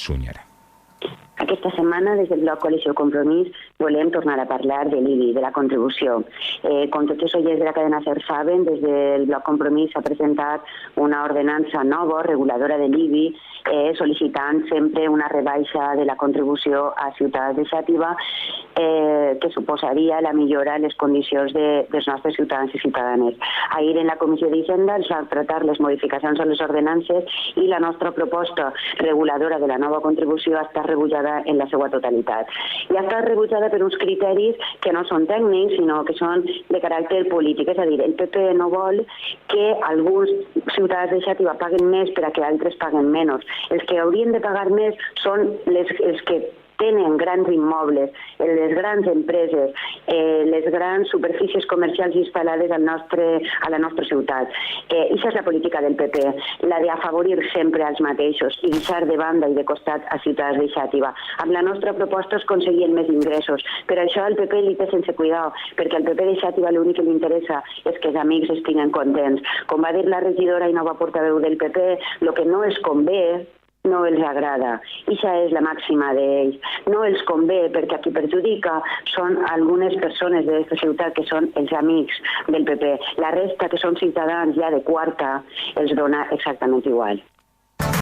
Sunyer. Aquesta setmana, des del bloc Coalició Compromís, volem tornar a parlar de l'IBI, de la contribució. Com tots els oients de la cadena SER saben, des del bloc Compromís s'ha presentat una ordenança nova, reguladora de l'IBI, sol·licitant sempre una rebaixa de la contribució a ciutadans de Xàtiva, que suposaria la millora en les condicions dels nostres ciutadans i ciutadanes. Ahir en la Comissió d'Hisenda es van tratar les modificacions a les ordenances i la nostra proposta reguladora de la nova contribució ha estat rebutjada en la seva totalitat. I ha estat rebutjada per uns criteris que no són tècnics, sinó que són de caràcter polític. És a dir, el PP no vol que alguns ciutadans de Xàtiva paguen més per a que altres paguen menys. Els que haurien de pagar més són els que tenen grans immobles, les grans empreses, les grans superfícies comercials instal·lades a la nostra ciutat. Això és la política del PP, la d'afavorir sempre als mateixos i deixar de banda i de costat a ciutadans de Xàtiva. Amb la nostra proposta es aconseguien més ingressos. Per això el PP li té sense cuidar, perquè al PP de Xàtiva l'únic que li interessa és que els amics estiguen contents. Com va dir la regidora i nova portaveu del PP, el que no els convé no els agrada. Ixa és la màxima d'ells. No els convé perquè a qui perjudica són algunes persones d'aquesta ciutat que són els amics del PP. La resta, que són ciutadans ja de quarta, els dona exactament igual.